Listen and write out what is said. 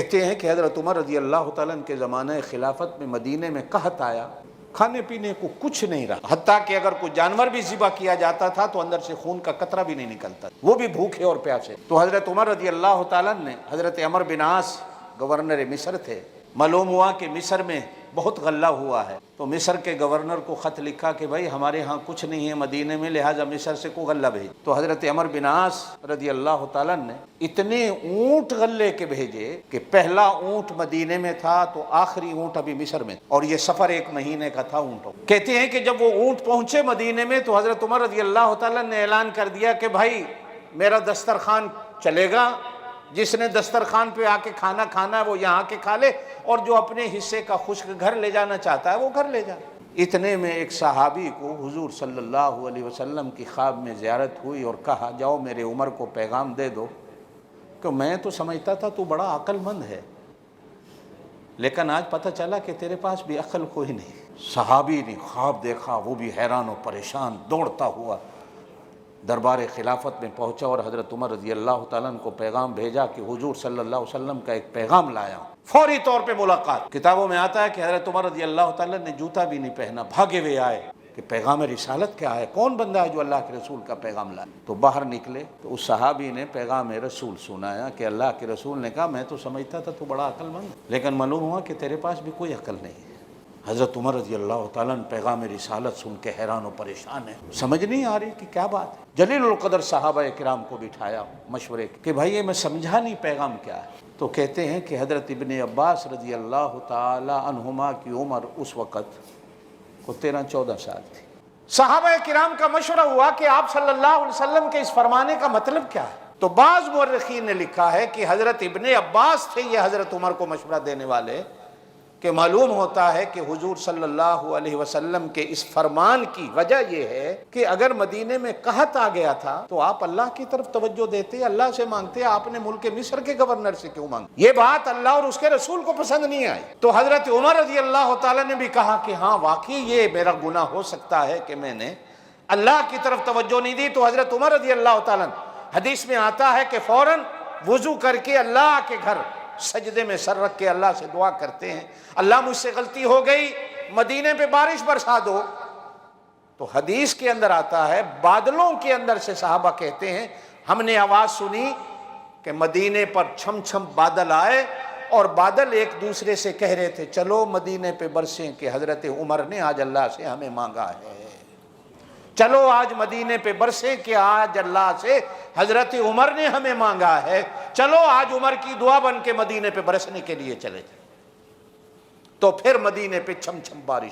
کہتے ہیں کہ حضرت عمر رضی اللہ تعالیٰ عنہ کے زمانہ خلافت میں مدینے میں قحط آیا، کھانے پینے کو کچھ نہیں رہا، حتیٰ کہ اگر کوئی جانور بھی ذبح کیا جاتا تھا تو اندر سے خون کا قطرہ بھی نہیں نکلتا، وہ بھی بھوکے اور پیاسے۔ تو حضرت عمر رضی اللہ تعالیٰ عنہ نے حضرت عمرو بن عاص گورنر مصر تھے، معلوم ہوا کہ مصر میں بہت غلہ ہوا ہے، تو مصر کے گورنر کو خط لکھا کہ بھائی ہمارے ہاں کچھ نہیں ہے مدینے میں، لہٰذا مصر سے کوئی غلہ بھیج۔ تو حضرت عمرو بن عاص رضی اللہ تعالیٰ نے اتنے اونٹ غلے کے بھیجے کہ پہلا اونٹ مدینے میں تھا تو آخری اونٹ ابھی مصر میں، اور یہ سفر 1 مہینے کا تھا اونٹوں۔ کہتے ہیں کہ جب وہ اونٹ پہنچے مدینے میں تو حضرت عمر رضی اللہ تعالیٰ نے اعلان کر دیا کہ بھائی میرا دسترخوان چلے گا، جس نے دسترخوان پہ آ کے کھانا کھانا ہے وہ یہاں کے کھا لے، اور جو اپنے حصے کا خشک گھر لے جانا چاہتا ہے وہ گھر لے جائے۔ اتنے میں ایک صحابی کو حضور صلی اللہ علیہ وسلم کی خواب میں زیارت ہوئی اور کہا جاؤ میرے عمر کو پیغام دے دو کہ میں تو سمجھتا تھا تو بڑا عقل مند ہے، لیکن آج پتہ چلا کہ تیرے پاس بھی عقل کوئی نہیں۔ صحابی نے خواب دیکھا، وہ بھی حیران و پریشان دوڑتا ہوا دربار خلافت میں پہنچا اور حضرت عمر رضی اللہ تعالیٰ عنہ کو پیغام بھیجا کہ حضور صلی اللہ علیہ وسلم کا ایک پیغام لایا ہوں، فوری طور پہ ملاقات۔ کتابوں میں آتا ہے کہ حضرت عمر رضی اللہ تعالیٰ نے جوتا بھی نہیں پہنا، بھاگے ہوئے آئے کہ پیغام رسالت کیا ہے، کون بندہ ہے جو اللہ کے رسول کا پیغام لائے۔ تو باہر نکلے تو اس صحابی نے پیغام رسول سنایا کہ اللہ کے رسول نے کہا میں تو سمجھتا تھا تو بڑا عقل مند، لیکن معلوم ہوا کہ تیرے پاس بھی کوئی عقل نہیں ہے۔ حضرت عمر رضی اللہ تعالیٰ نے پیغام رسالت سن کے حیران و پریشان ہے، سمجھ نہیں آ رہی کہ کیا بات ہے۔ جلیل القدر صحابہ کرام کو بٹھایا مشورے کہ بھائی یہ میں سمجھا نہیں پیغام کیا ہے۔ تو کہتے ہیں کہ حضرت ابن عباس رضی اللہ تعالیٰ عنہما کی عمر اس وقت کو 13-14 سال تھی۔ صحابہ کرام کا مشورہ ہوا کہ آپ صلی اللہ علیہ وسلم کے اس فرمانے کا مطلب کیا ہے۔ تو بعض مورخین نے لکھا ہے کہ حضرت ابن عباس تھے یہ حضرت عمر کو مشورہ دینے والے، کہ معلوم ہوتا ہے کہ حضور صلی اللہ علیہ وسلم کے اس فرمان کی وجہ یہ ہے کہ اگر مدینے میں قحط آ گیا تھا تو آپ اللہ کی طرف توجہ دیتے، اللہ سے مانگتے، آپ نے ملک مصر کے گورنر سے کیوں مانگا؟ یہ بات اللہ اور اس کے رسول کو پسند نہیں آئی۔ تو حضرت عمر رضی اللہ تعالیٰ نے بھی کہا کہ ہاں واقعی یہ میرا گناہ ہو سکتا ہے کہ میں نے اللہ کی طرف توجہ نہیں دی۔ تو حضرت عمر رضی اللہ تعالیٰ حدیث میں آتا ہے کہ فوراً وضو کر کے اللہ کے گھر سجدے میں سر رکھ کے اللہ سے دعا کرتے ہیں، اللہ مجھ سے غلطی ہو گئی، مدینے پہ بارش برسا دو۔ تو حدیث کے اندر آتا ہے بادلوں کے اندر سے صحابہ کہتے ہیں ہم نے آواز سنی کہ مدینے پر چھم چھم بادل آئے، اور بادل ایک دوسرے سے کہہ رہے تھے چلو مدینے پہ برسیں کہ حضرت عمر نے آج اللہ سے ہمیں مانگا ہے، چلو آج مدینے پہ برسیں کہ آج اللہ سے حضرت عمر نے ہمیں مانگا ہے، چلو آج عمر کی دعا بن کے مدینے پہ برسنے کے لیے چلے جائیں۔ تو پھر مدینے پہ چھم چھم بارش